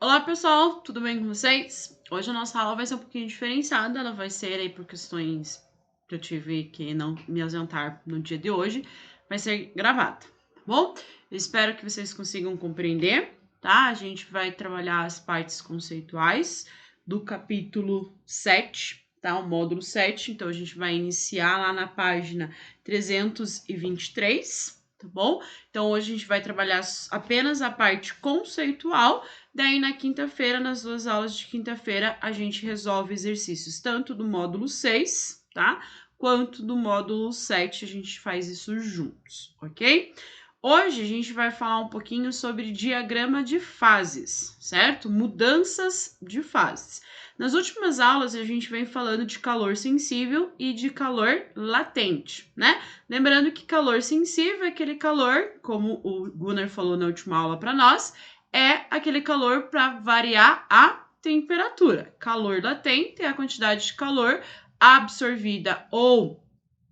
Olá pessoal, tudo bem com vocês? Hoje a nossa aula vai ser um pouquinho diferenciada, ela vai ser aí por questões que eu tive que não me ausentar no dia de hoje, vai ser gravada, tá bom? Eu espero que vocês consigam compreender, tá? A gente vai trabalhar as partes conceituais do capítulo 7, tá? O módulo 7, então a gente vai iniciar lá na página 323, tá bom? Então hoje a gente vai trabalhar apenas a parte conceitual. Daí, na quinta-feira, nas duas aulas de quinta-feira, a gente resolve exercícios tanto do módulo 6, tá? Quanto do módulo 7, a gente faz isso juntos, ok? Hoje a gente vai falar um pouquinho sobre diagrama de fases, certo? Mudanças de fases. Nas últimas aulas, a gente vem falando de calor sensível e de calor latente, né? Lembrando que calor sensível é aquele calor, como o Gunnar falou na última aula para nós, é aquele calor para variar a temperatura. Calor latente é a quantidade de calor absorvida ou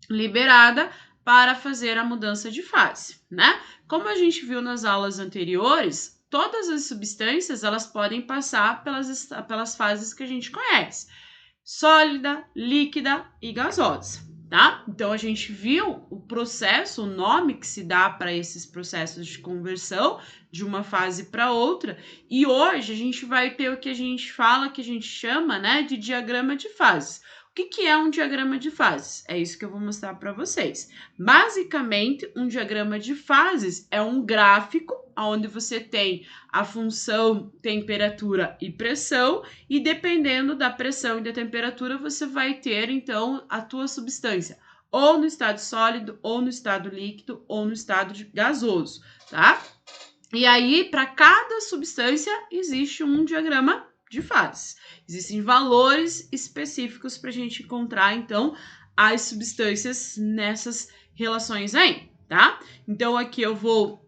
liberada para fazer a mudança de fase, né? Como a gente viu nas aulas anteriores, todas as substâncias elas podem passar pelas fases que a gente conhece: sólida, líquida e gasosa, tá? Então a gente viu o processo, o nome que se dá para esses processos de conversão de uma fase para outra, e hoje a gente vai ter o que a gente fala, que a gente chama, né, de diagrama de fases. O que é um diagrama de fases? É isso que eu vou mostrar para vocês. Basicamente, um diagrama de fases é um gráfico onde você tem a função temperatura e pressão, e dependendo da pressão e da temperatura, você vai ter, então, a tua substância ou no estado sólido, ou no estado líquido, ou no estado gasoso, tá? E aí, para cada substância, existe um diagrama de fases. Existem valores específicos para a gente encontrar, então, as substâncias nessas relações aí, tá? Então, aqui eu vou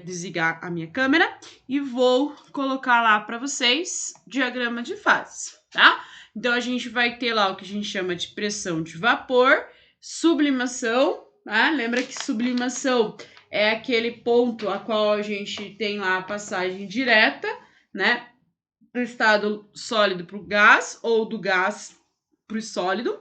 desligar a minha câmera e vou colocar lá para vocês diagrama de fases, tá? Então, a gente vai ter lá o que a gente chama de pressão de vapor, sublimação, tá? Lembra que sublimação é aquele ponto a qual a gente tem lá a passagem direta, né? Do estado sólido para o gás ou do gás para o sólido.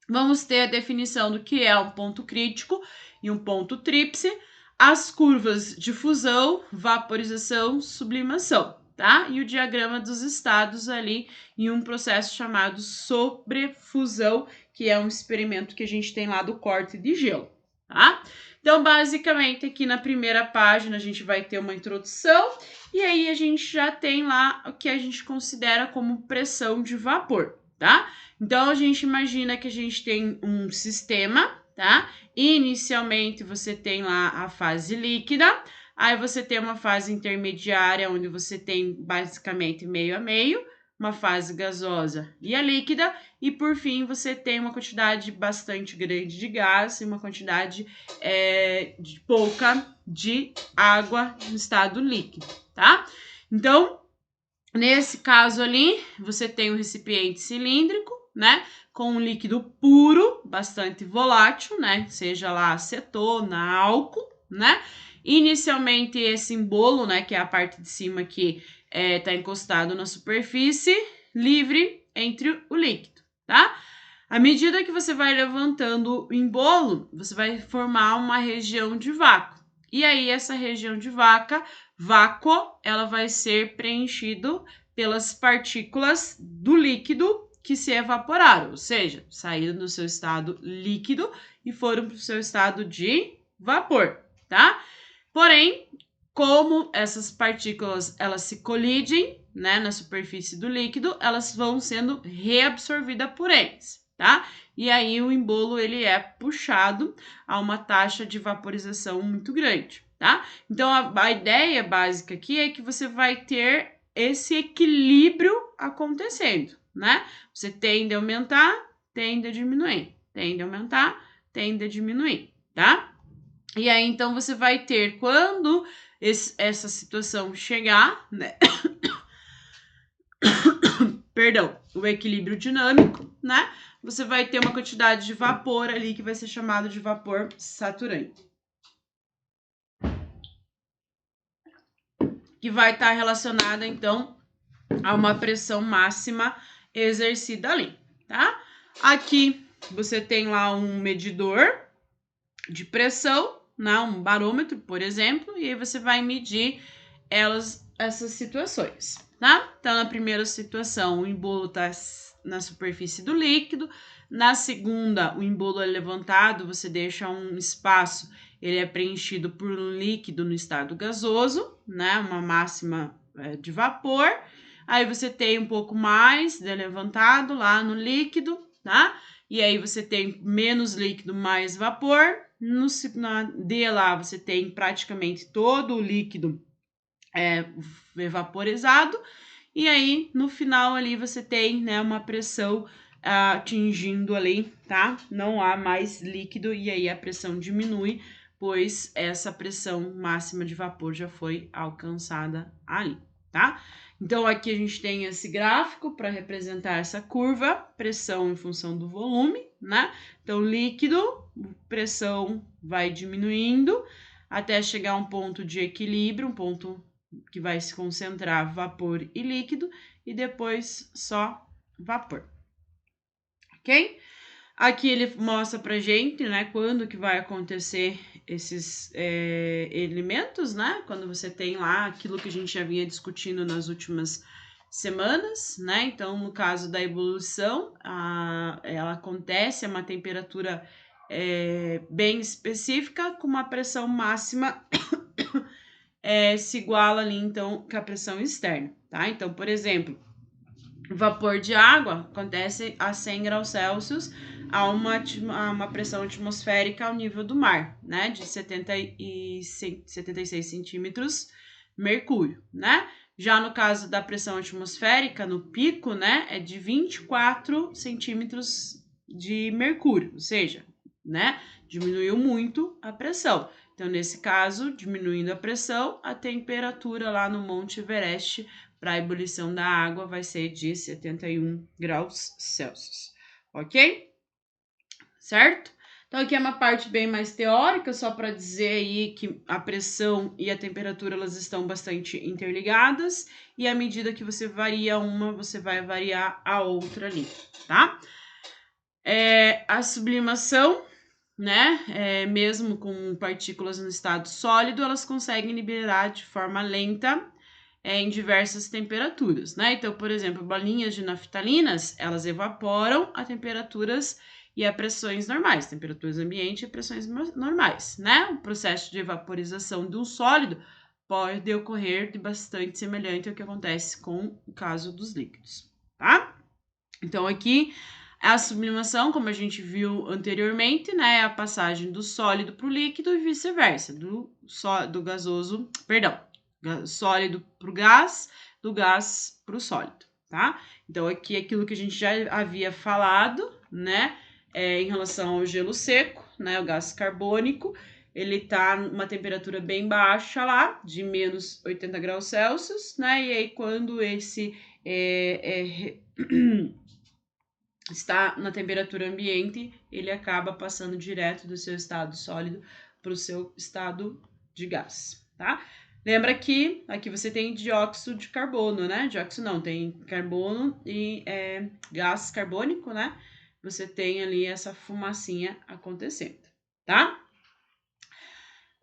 Vamos ter a definição do que é um ponto crítico e um ponto tríplice, as curvas de fusão, vaporização, sublimação, tá? E o diagrama dos estados ali em um processo chamado sobrefusão, que é um experimento que a gente tem lá do corte de gelo, tá? Então, basicamente, aqui na primeira página a gente vai ter uma introdução e aí a gente já tem lá o que a gente considera como pressão de vapor, tá? Então, a gente imagina que a gente tem um sistema, tá? Inicialmente, você tem lá a fase líquida, aí você tem uma fase intermediária, onde você tem basicamente meio a meio, uma fase gasosa e a líquida, e por fim, você tem uma quantidade bastante grande de gás e uma quantidade pouca de água no estado líquido, tá? Então, nesse caso ali, você tem um recipiente cilíndrico, né, com um líquido puro, bastante volátil, né, seja lá acetona, álcool, né. Inicialmente esse embolo, né, que é a parte de cima que tá encostado na superfície, livre entre o líquido, tá? À medida que você vai levantando o embolo, você vai formar uma região de vácuo. E aí essa região de vácuo, ela vai ser preenchido pelas partículas do líquido que se evaporaram, ou seja, saíram do seu estado líquido e foram para o seu estado de vapor, tá? Porém, como essas partículas elas se colidem, né, na superfície do líquido, elas vão sendo reabsorvidas por eles, tá? E aí o embolo ele é puxado a uma taxa de vaporização muito grande, tá? Então a ideia básica aqui é que você vai ter esse equilíbrio acontecendo, né? Você tende a aumentar, tende a diminuir, tende a aumentar, tende a diminuir, tá? E aí, então, você vai ter, quando essa situação chegar, né? Perdão, o equilíbrio dinâmico, né? Você vai ter uma quantidade de vapor ali que vai ser chamado de vapor saturante. Que vai estar relacionada, então, a uma pressão máxima exercida ali, tá? Aqui você tem lá um medidor de pressão, né? Um barômetro, por exemplo, e aí você vai medir essas situações, tá? Então, na primeira situação, o embolo está na superfície do líquido. Na segunda, o embolo é levantado, você deixa um espaço, ele é preenchido por um líquido no estado gasoso, né? Uma máxima de vapor. Aí você tem um pouco mais de levantado lá no líquido, tá? E aí você tem menos líquido, mais vapor. Na D lá você tem praticamente todo o líquido vaporizado. E aí no final ali você tem, né, uma pressão atingindo ali, tá? Não há mais líquido e aí a pressão diminui, pois essa pressão máxima de vapor já foi alcançada ali, tá? Então aqui a gente tem esse gráfico para representar essa curva, pressão em função do volume, né? Então líquido, pressão vai diminuindo até chegar a um ponto de equilíbrio, um ponto que vai se concentrar vapor e líquido, e depois só vapor, ok? Aqui ele mostra pra gente, né, quando que vai acontecer esses elementos, né, quando você tem lá aquilo que a gente já vinha discutindo nas últimas semanas, né, então no caso da ebulição, ela acontece a uma temperatura bem específica, com uma pressão máxima se iguala ali, então, com a pressão externa, tá? Então, por exemplo, o vapor de água acontece a 100 graus Celsius a uma pressão atmosférica ao nível do mar, né? De 76 centímetros mercúrio, né? Já no caso da pressão atmosférica, no pico, né? É de 24 centímetros de mercúrio, ou seja, né? Diminuiu muito a pressão. Então, nesse caso, diminuindo a pressão, a temperatura lá no Monte Everest para a ebulição da água vai ser de 71 graus Celsius, ok? Certo? Então, aqui é uma parte bem mais teórica, só para dizer aí que a pressão e a temperatura elas estão bastante interligadas e à medida que você varia uma, você vai variar a outra ali, tá? A sublimação, né, mesmo com partículas no estado sólido, elas conseguem liberar de forma lenta em diversas temperaturas, né? Então, por exemplo, bolinhas de naftalinas, elas evaporam a temperaturas e a pressões normais, temperaturas ambiente e pressões normais, né? O processo de evaporização de um sólido pode ocorrer de bastante semelhante ao que acontece com o caso dos líquidos, tá? Então, aqui a sublimação, como a gente viu anteriormente, né, é a passagem do sólido para o líquido e vice-versa, do gasoso, perdão, sólido para o gás, do gás para o sólido, tá? Então, aqui é aquilo que a gente já havia falado, né, em relação ao gelo seco, né, o gás carbônico, ele tá numa temperatura bem baixa lá, de menos 80 graus Celsius, né, e aí quando esse está na temperatura ambiente, ele acaba passando direto do seu estado sólido para o seu estado de gás, tá? Lembra que aqui você tem dióxido de carbono, né? Dióxido não, tem carbono e gás carbônico, né? Você tem ali essa fumacinha acontecendo, tá?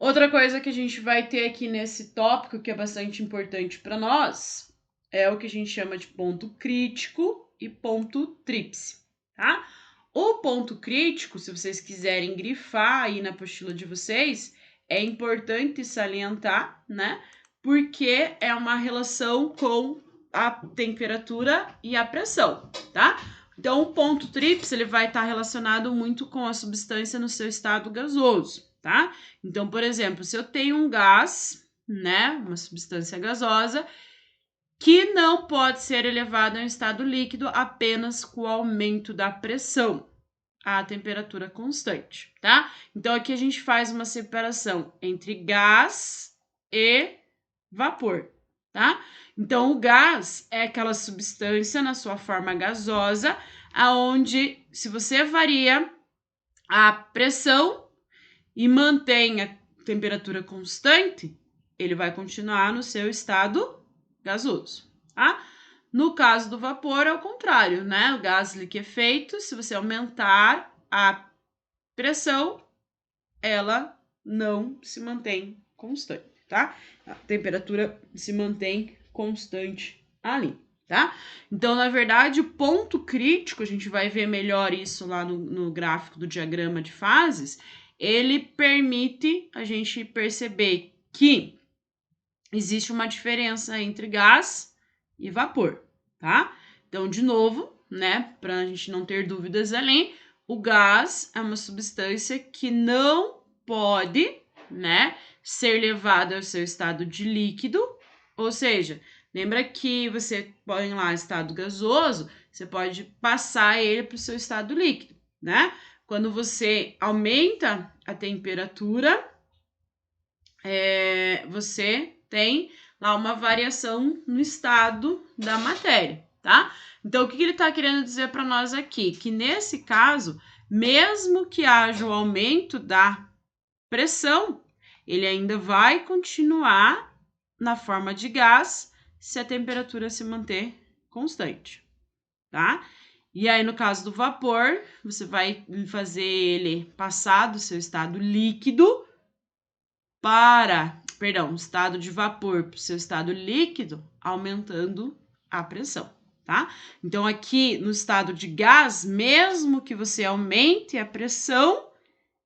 Outra coisa que a gente vai ter aqui nesse tópico, que é bastante importante para nós, é o que a gente chama de ponto crítico e ponto tríplice, tá? O ponto crítico, se vocês quiserem grifar aí na apostila de vocês, é importante salientar, né? Porque é uma relação com a temperatura e a pressão, tá? Então, o ponto tríplice, ele vai estar relacionado muito com a substância no seu estado gasoso, tá? Então, por exemplo, se eu tenho um gás, né, uma substância gasosa, que não pode ser elevado a um estado líquido apenas com o aumento da pressão à temperatura constante, tá? Então, aqui a gente faz uma separação entre gás e vapor, tá? Então, o gás é aquela substância na sua forma gasosa, aonde se você varia a pressão e mantém a temperatura constante, ele vai continuar no seu estado gasoso, tá? No caso do vapor, é o contrário, né? O gás liquefeito, se você aumentar a pressão, ela não se mantém constante, tá? A temperatura se mantém constante ali, tá? Então, na verdade, o ponto crítico, a gente vai ver melhor isso lá no gráfico do diagrama de fases, ele permite a gente perceber que existe uma diferença entre gás e vapor, tá? Então, de novo, né, para a gente não ter dúvidas além, o gás é uma substância que não pode, né, ser levada ao seu estado de líquido, ou seja, lembra que você põe lá estado gasoso, você pode passar ele para o seu estado líquido, né? Quando você aumenta a temperatura, você tem lá uma variação no estado da matéria, tá? Então, o que ele está querendo dizer para nós aqui? Que nesse caso, mesmo que haja o aumento da pressão, ele ainda vai continuar na forma de gás se a temperatura se manter constante, tá? E aí, no caso do vapor, você vai fazer ele passar do seu estado líquido estado de vapor para o seu estado líquido, aumentando a pressão, tá? Então, aqui no estado de gás, mesmo que você aumente a pressão,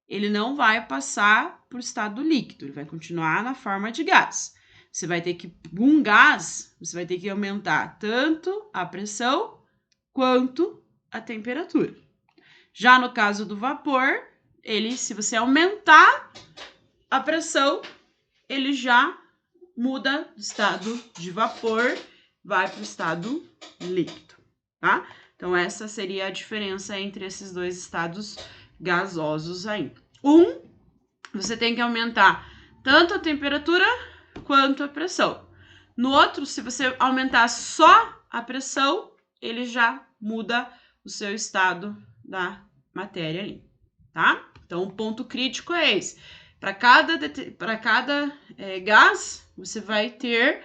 ele não vai passar para o estado líquido, ele vai continuar na forma de gás. Você vai ter que, um gás, você vai ter que aumentar tanto a pressão quanto a temperatura. Já no caso do vapor, se você aumentar a pressão, ele já muda do estado de vapor, vai para o estado líquido, tá? Então, essa seria a diferença entre esses dois estados gasosos aí. Você tem que aumentar tanto a temperatura quanto a pressão. No outro, se você aumentar só a pressão, ele já muda o seu estado da matéria ali, tá? Então, o ponto crítico é esse. Para cada gás, você vai ter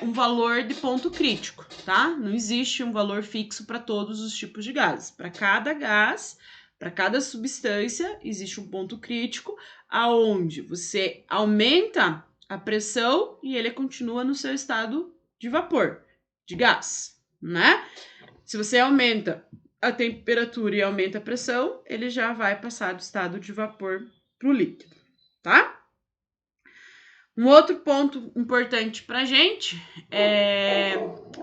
um valor de ponto crítico, tá? Não existe um valor fixo para todos os tipos de gases. Para cada gás, para cada substância, existe um ponto crítico aonde você aumenta a pressão e ele continua no seu estado de vapor, de gás, né? Se você aumenta a temperatura e aumenta a pressão, ele já vai passar do estado de vapor para o líquido, tá? Um outro ponto importante para a gente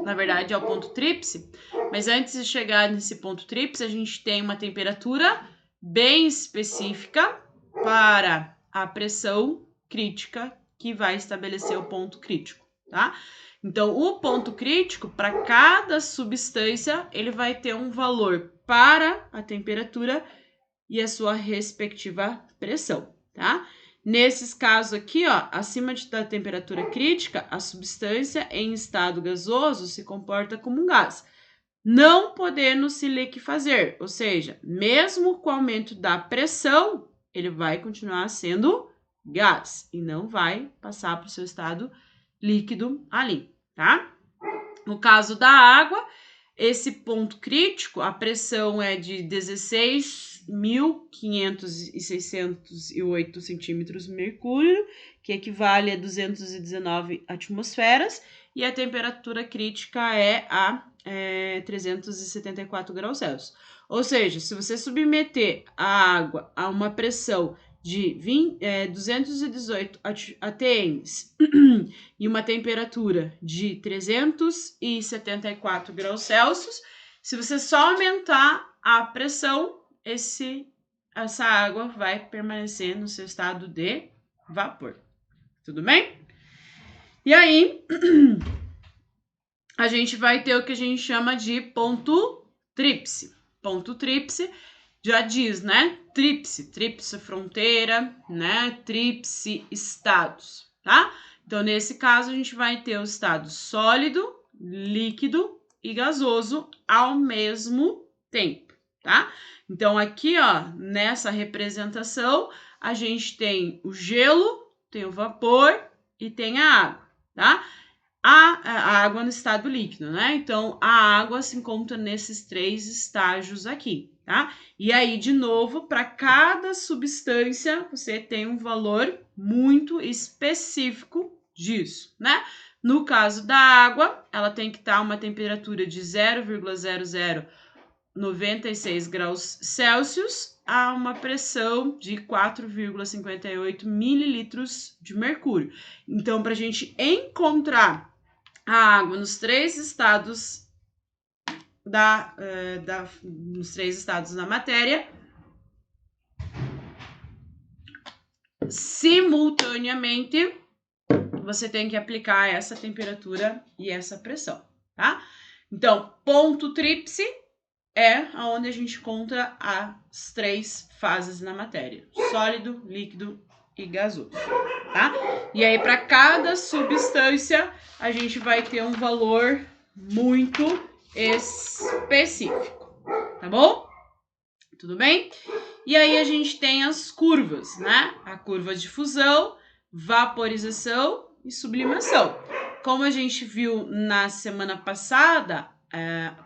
na verdade, é o ponto tríplice, mas antes de chegar nesse ponto tríplice, a gente tem uma temperatura bem específica para a pressão crítica que vai estabelecer o ponto crítico, tá? Então, o ponto crítico, para cada substância, ele vai ter um valor para a temperatura e a sua respectiva pressão, tá? Nesses casos aqui, ó, acima da temperatura crítica, a substância em estado gasoso se comporta como um gás, não podendo se liquefazer, ou seja, mesmo com o aumento da pressão, ele vai continuar sendo gás e não vai passar para o seu estado líquido ali, tá? No caso da água, esse ponto crítico, a pressão é de 16.508 centímetros de mercúrio, que equivale a 219 atmosferas, e a temperatura crítica é a 374 graus Celsius. Ou seja, se você submeter a água a uma pressão de 218 atm e uma temperatura de 374 graus Celsius, se você só aumentar a pressão, essa água vai permanecer no seu estado de vapor. Tudo bem? E aí, a gente vai ter o que a gente chama de ponto tríplice. Ponto tríplice já diz, né? Tríplice fronteira, né? Tríplice estados, tá? Então, nesse caso, a gente vai ter o estado sólido, líquido e gasoso ao mesmo tempo, tá? Então, aqui, ó, nessa representação, a gente tem o gelo, tem o vapor e tem a água, tá? A água no estado líquido, né? Então, a água se encontra nesses 3 estágios aqui, tá? E aí, de novo, para cada substância, você tem um valor muito específico disso, né? No caso da água, ela tem que estar uma temperatura de 0,0096 graus Celsius a uma pressão de 4,58 mililitros de mercúrio. Então, para a gente encontrar a água nos 3 estados nos 3 estados da matéria, simultaneamente, você tem que aplicar essa temperatura e essa pressão, tá? Então, ponto tríplice é onde a gente encontra as 3 fases na matéria: sólido, líquido e gasoso, tá? E aí, para cada substância, a gente vai ter um valor muito específico, tá bom? Tudo bem? E aí, a gente tem as curvas, né? A curva de fusão, vaporização e sublimação. Como a gente viu na semana passada,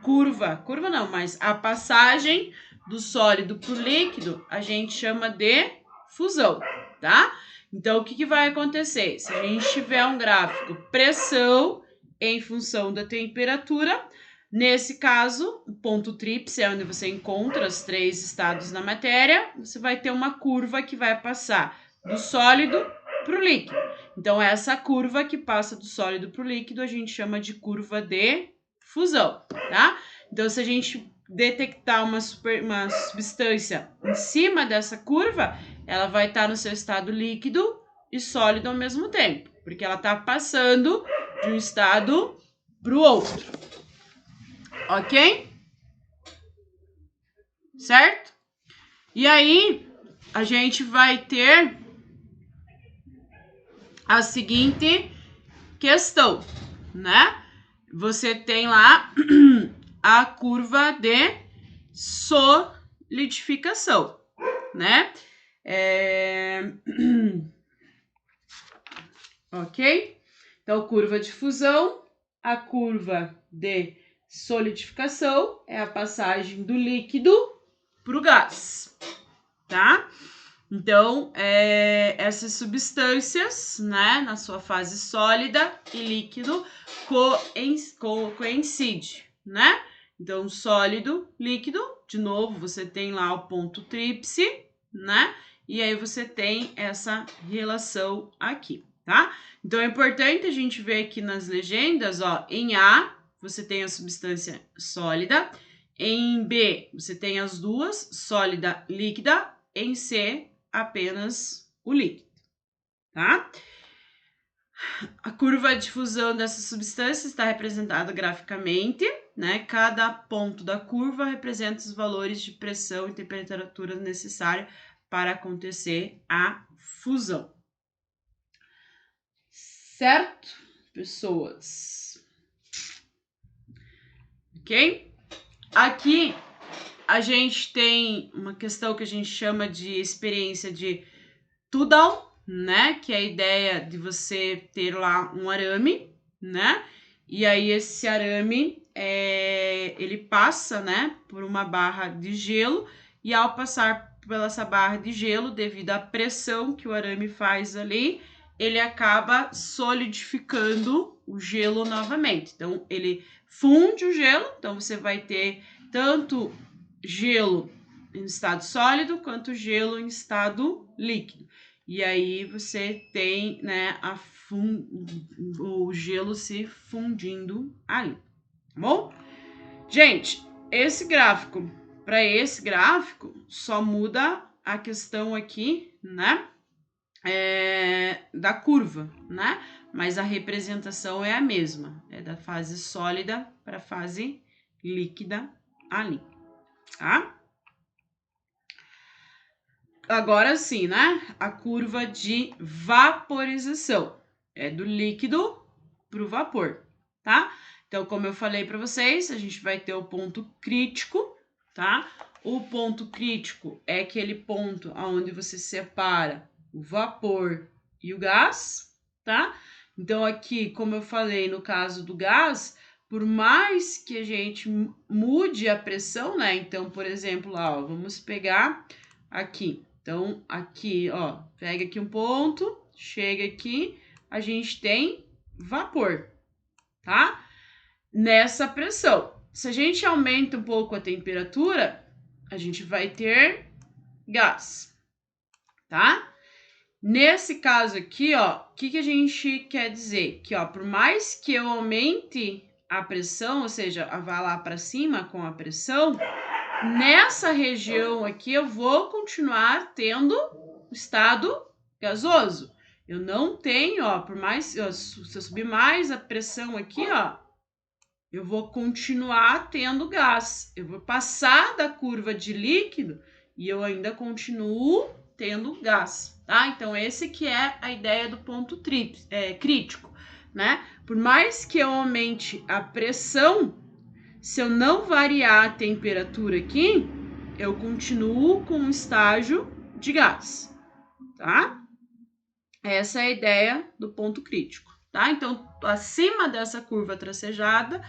curva não, mas a passagem do sólido para o líquido, a gente chama de fusão, tá? Então, o que vai acontecer? Se a gente tiver um gráfico pressão em função da temperatura, nesse caso, o ponto tríplice é onde você encontra os 3 estados na matéria, você vai ter uma curva que vai passar do sólido para o líquido. Então, essa curva que passa do sólido para o líquido, a gente chama de curva de fusão, tá? Então, se a gente detectar uma substância em cima dessa curva, ela vai estar no seu estado líquido e sólido ao mesmo tempo, porque ela está passando de um estado para o outro. Ok? Certo? E aí, a gente vai ter a seguinte questão, né? Você tem lá a curva de solidificação, né? Ok? Então, curva de fusão, a curva de solidificação é a passagem do líquido para o gás, tá? Então, essas substâncias, né, na sua fase sólida e líquido, coincide, né? Então, sólido, líquido, de novo, você tem lá o ponto tríplice, né? E aí você tem essa relação aqui, tá? Então, é importante a gente ver aqui nas legendas, ó, em A, você tem a substância sólida, em B, você tem as duas, sólida, líquida, em C, apenas o líquido, tá? A curva de fusão dessa substância está representada graficamente, né? Cada ponto da curva representa os valores de pressão e temperatura necessários para acontecer a fusão. Certo, pessoas? Ok? Aqui a gente tem uma questão que a gente chama de experiência de Tudor, né? Que é a ideia de você ter lá um arame, né? E aí esse arame ele passa, né, por uma barra de gelo, e ao passar pela essa barra de gelo, devido à pressão que o arame faz ali, ele acaba solidificando o gelo novamente. Então, ele funde o gelo, então você vai ter tanto gelo em estado sólido quanto gelo em estado líquido. E aí você tem, né, o gelo se fundindo ali, tá bom? Gente, para esse gráfico, só muda a questão aqui, né, da curva, né? Mas a representação é a mesma, é da fase sólida para a fase líquida ali, tá? Agora sim, né? A curva de vaporização é do líquido para o vapor, tá? Então, como eu falei para vocês, a gente vai ter o ponto crítico, tá? O ponto crítico é aquele ponto onde você separa o vapor e o gás, tá? Então, aqui, como eu falei, no caso do gás, por mais que a gente mude a pressão, né? Então, por exemplo, lá, ó, vamos pegar aqui. Então, aqui, ó, pega aqui um ponto, chega aqui, a gente tem vapor, tá? Nessa pressão. Se a gente aumenta um pouco a temperatura, a gente vai ter gás, tá? Nesse caso aqui, ó, o que a gente quer dizer? Que, ó, por mais que eu aumente a pressão, ou seja, vá lá para cima com a pressão, nessa região aqui eu vou continuar tendo estado gasoso. Eu não tenho, ó, por mais, ó, se eu subir mais a pressão aqui, ó, eu vou continuar tendo gás. Eu vou passar da curva de líquido e eu ainda continuo tendo gás, tá? Então, esse que é a ideia do ponto crítico, né? Por mais que eu aumente a pressão, se eu não variar a temperatura aqui, eu continuo com um estágio de gás, tá? Essa é a ideia do ponto crítico, tá? Então, acima dessa curva tracejada,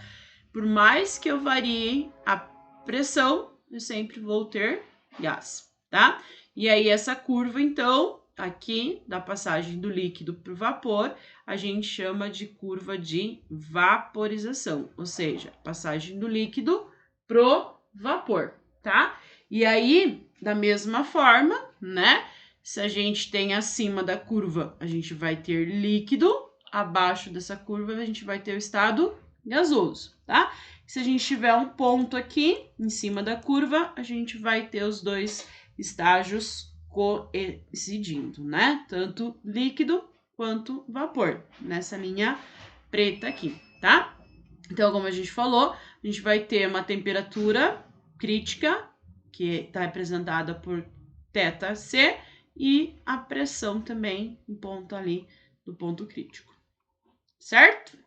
por mais que eu varie a pressão, eu sempre vou ter gás, tá? E aí, essa curva, então, aqui, da passagem do líquido para o vapor, a gente chama de curva de vaporização, ou seja, passagem do líquido pro vapor, tá? E aí, da mesma forma, né? Se a gente tem acima da curva, a gente vai ter líquido, abaixo dessa curva, a gente vai ter o estado gasoso, tá? Se a gente tiver um ponto aqui em cima da curva, a gente vai ter os dois estágios coincidindo, né? Tanto líquido quanto vapor, nessa linha preta aqui, tá? Então, como a gente falou, a gente vai ter uma temperatura crítica, que está representada por θc, e a pressão também, um ponto ali do ponto crítico, certo?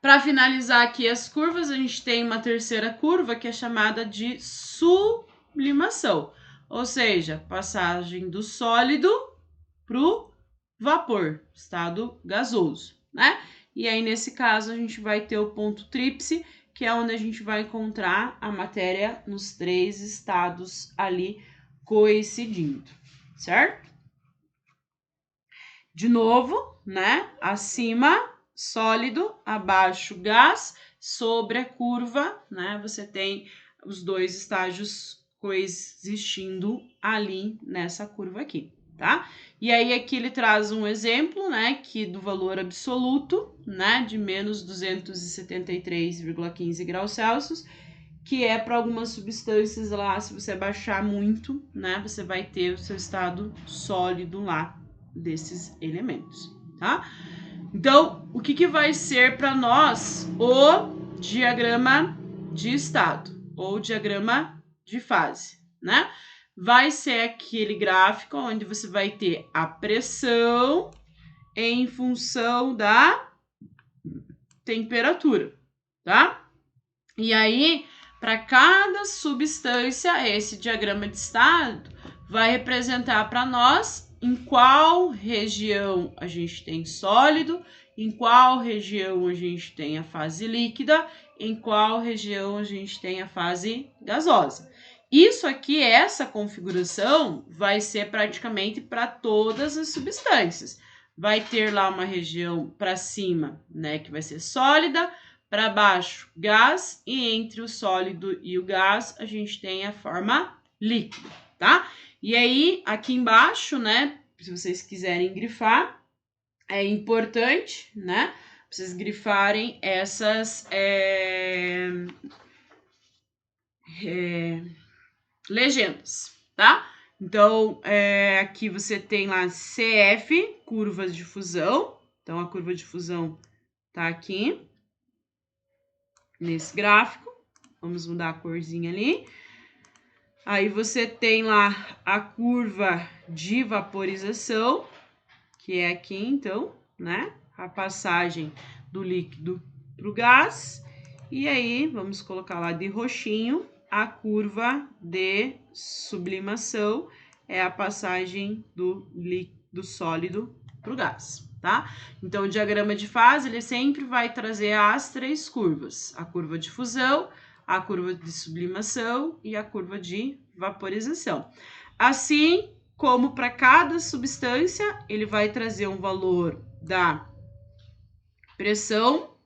Para finalizar aqui as curvas, a gente tem uma terceira curva que é chamada de sublimação, ou seja, passagem do sólido para o vapor, estado gasoso, né? E aí, nesse caso, a gente vai ter o ponto tríplice, que é onde a gente vai encontrar a matéria nos três estados ali coincidindo, certo? De novo, né? Acima, sólido, abaixo, gás, sobre a curva, né? Você tem os dois estágios coexistindo ali nessa curva aqui, tá? E aí aqui ele traz um exemplo, né, que do valor absoluto, né, de menos 273,15 graus Celsius, que é para algumas substâncias lá, se você baixar muito, né, você vai ter o seu estado sólido lá desses elementos, tá? Então, o que vai ser para nós o diagrama de estado ou diagrama de fase, né? Vai ser aquele gráfico onde você vai ter a pressão em função da temperatura, tá? E aí, para cada substância, esse diagrama de estado vai representar para nós em qual região a gente tem sólido, em qual região a gente tem a fase líquida, em qual região a gente tem a fase gasosa. Isso aqui, essa configuração, vai ser praticamente para todas as substâncias. Vai ter lá uma região para cima, né, que vai ser sólida, para baixo, gás, e entre o sólido e o gás, a gente tem a forma líquida, tá? E aí, aqui embaixo, né, se vocês quiserem grifar, é importante, né, vocês grifarem essas legendas, tá? Então, aqui você tem lá CF, curvas de fusão. Então, a curva de fusão tá aqui, nesse gráfico. Vamos mudar a corzinha ali. Aí você tem lá a curva de vaporização, que é aqui, então, né? A passagem do líquido para o gás. E aí, vamos colocar lá de roxinho, a curva de sublimação, é a passagem do sólido para o gás, tá? Então, o diagrama de fase, ele sempre vai trazer as 3 curvas. A curva de fusão, a curva de sublimação e a curva de vaporização. Assim como para cada substância, ele vai trazer um valor da pressão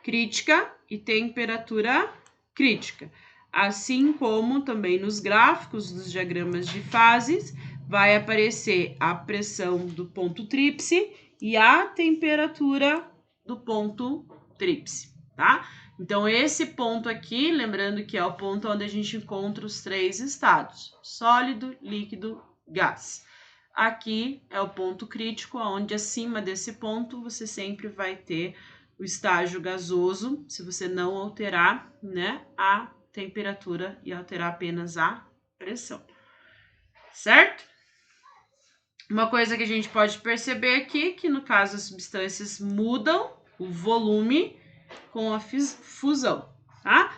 crítica e temperatura crítica. Assim como também nos gráficos dos diagramas de fases, vai aparecer a pressão do ponto tríplice e a temperatura do ponto tríplice, tá? Então, esse ponto aqui, lembrando que é o ponto onde a gente encontra os 3 estados: sólido, líquido, gás. Aqui é o ponto crítico, onde acima desse ponto você sempre vai ter o estágio gasoso, se você não alterar, né, a temperatura e alterar apenas a pressão, certo? Uma coisa que a gente pode perceber aqui, que no caso as substâncias mudam o volume com a fusão, tá?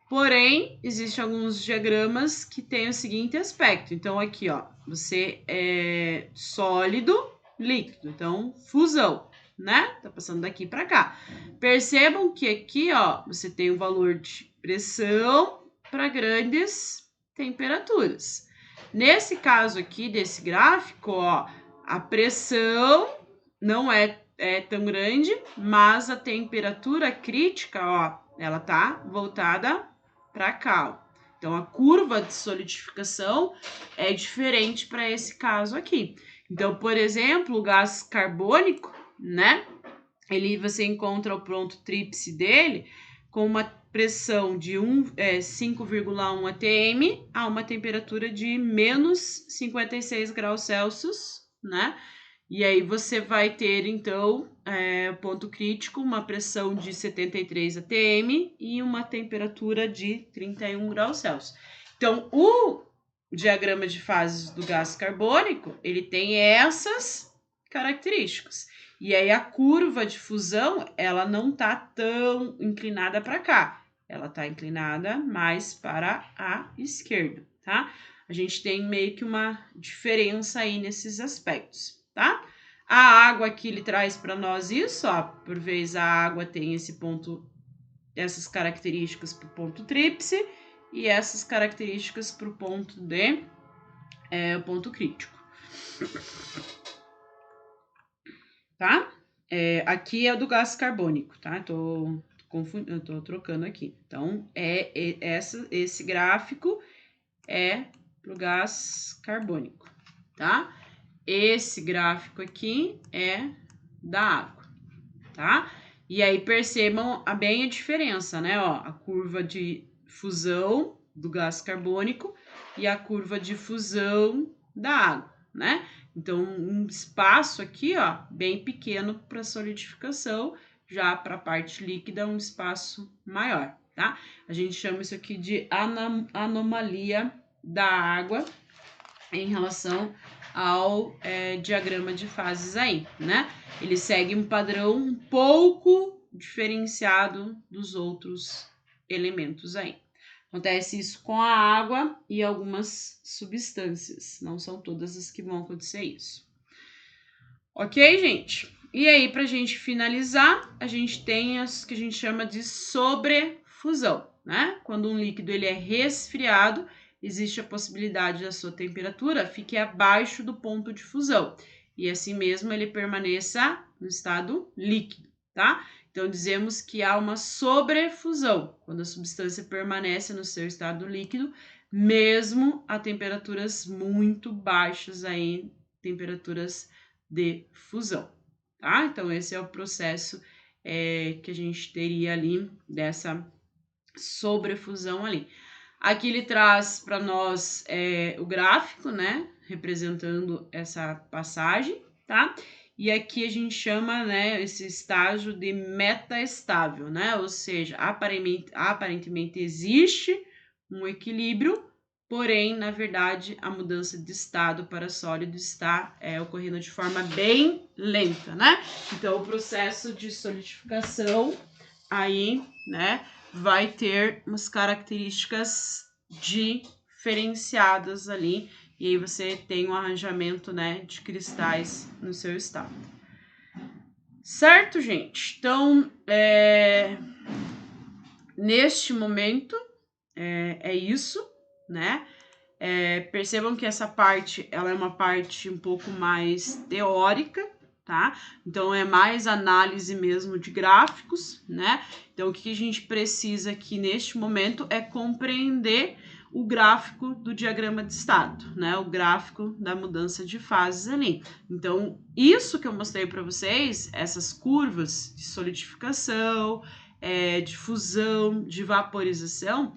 Porém, existem alguns diagramas que têm o seguinte aspecto. Então, aqui, ó, você é sólido, líquido, então fusão, né? Tá passando daqui para cá. Percebam que aqui, ó, você tem o valor de pressão para grandes temperaturas. Nesse caso aqui, desse gráfico, ó, a pressão não é tão grande, mas a temperatura crítica, ó, ela tá voltada para cá, ó. Então, a curva de solidificação é diferente para esse caso aqui. Então, por exemplo, o gás carbônico, né? Você encontra o ponto tríplice dele com uma pressão de 5,1 atm a uma temperatura de menos 56 graus Celsius, né? E aí você vai ter, então, ponto crítico, uma pressão de 73 atm e uma temperatura de 31 graus Celsius. Então, o diagrama de fases do gás carbônico, ele tem essas características. E aí a curva de fusão, ela não tá tão inclinada para cá. Ela tá inclinada mais para a esquerda, tá? A gente tem meio que uma diferença aí nesses aspectos, tá? A água aqui, ele traz para nós isso, ó. Por vez a água tem esse ponto, essas características para o ponto tríplice e essas características para o ponto o ponto crítico. Tá? Aqui é do gás carbônico, tá? Eu tô trocando aqui. Então, esse gráfico é pro gás carbônico, tá? Esse gráfico aqui é da água, tá? E aí percebam bem a diferença, né? Ó, a curva de fusão do gás carbônico e a curva de fusão da água, né? Então, um espaço aqui, ó, bem pequeno para solidificação, já para a parte líquida, um espaço maior, tá? A gente chama isso aqui de anomalia da água em relação ao diagrama de fases aí, né? Ele segue um padrão um pouco diferenciado dos outros elementos aí. Acontece isso com a água e algumas substâncias. Não são todas as que vão acontecer isso. Ok, gente? E aí, pra gente finalizar, a gente tem as que a gente chama de sobrefusão, né? Quando um líquido ele é resfriado, existe a possibilidade da sua temperatura fique abaixo do ponto de fusão. E assim mesmo ele permaneça no estado líquido, tá? Então, dizemos que há uma sobrefusão, quando a substância permanece no seu estado líquido, mesmo a temperaturas muito baixas aí, temperaturas de fusão, tá? Então, esse é o processo que a gente teria ali dessa sobrefusão ali. Aqui ele traz para nós o gráfico, né? Representando essa passagem, tá? E aqui a gente chama, né, esse estágio de metaestável, né? Ou seja, aparentemente existe um equilíbrio, porém, na verdade, a mudança de estado para sólido está ocorrendo de forma bem lenta, né? Então, o processo de solidificação aí, né, vai ter umas características diferenciadas ali, e aí você tem um arranjamento, né, de cristais no seu estado. Certo, gente? Então, neste momento, é isso, né? Percebam que essa parte, ela é uma parte um pouco mais teórica, tá? Então, é mais análise mesmo de gráficos, né? Então, o que a gente precisa aqui neste momento é compreender o gráfico do diagrama de estado, né? O gráfico da mudança de fases ali. Então, isso que eu mostrei para vocês, essas curvas de solidificação, de fusão, de vaporização,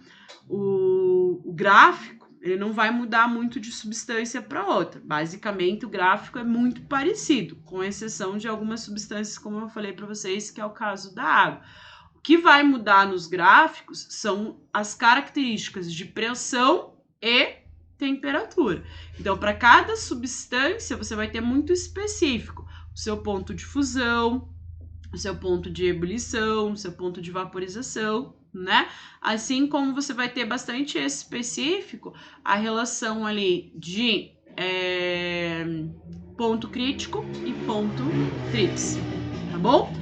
o gráfico ele não vai mudar muito de substância para outra. Basicamente, o gráfico é muito parecido, com exceção de algumas substâncias, como eu falei para vocês, que é o caso da água. O que vai mudar nos gráficos são as características de pressão e temperatura. Então, para cada substância, você vai ter muito específico o seu ponto de fusão, o seu ponto de ebulição, o seu ponto de vaporização, né? Assim como você vai ter bastante específico a relação ali de ponto crítico e ponto tríplice, tá bom?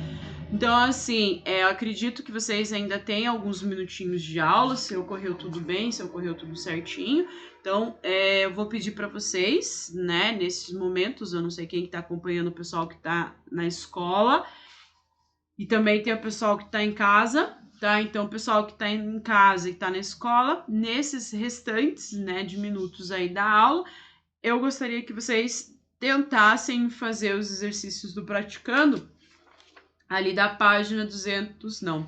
Então, assim, eu acredito que vocês ainda têm alguns minutinhos de aula, se ocorreu tudo bem, se ocorreu tudo certinho. Então, eu vou pedir para vocês, né, nesses momentos, eu não sei quem está acompanhando o pessoal que está na escola, e também tem o pessoal que está em casa, tá? Então, o pessoal que está em casa e está na escola, nesses restantes, né, de minutos aí da aula, eu gostaria que vocês tentassem fazer os exercícios do praticando ali da página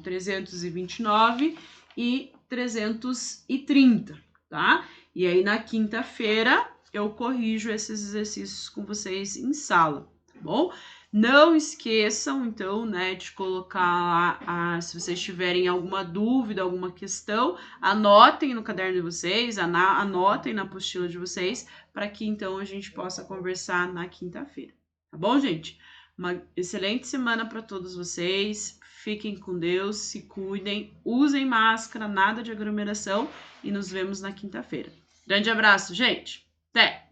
329 e 330, tá? E aí, na quinta-feira, eu corrijo esses exercícios com vocês em sala, tá bom? Não esqueçam, então, né, de colocar lá, se vocês tiverem alguma dúvida, alguma questão, anotem no caderno de vocês, anotem na apostila de vocês, para que, então, a gente possa conversar na quinta-feira. Tá bom, gente? Uma excelente semana para todos vocês. Fiquem com Deus, se cuidem, usem máscara, nada de aglomeração e nos vemos na quinta-feira. Grande abraço, gente. Até!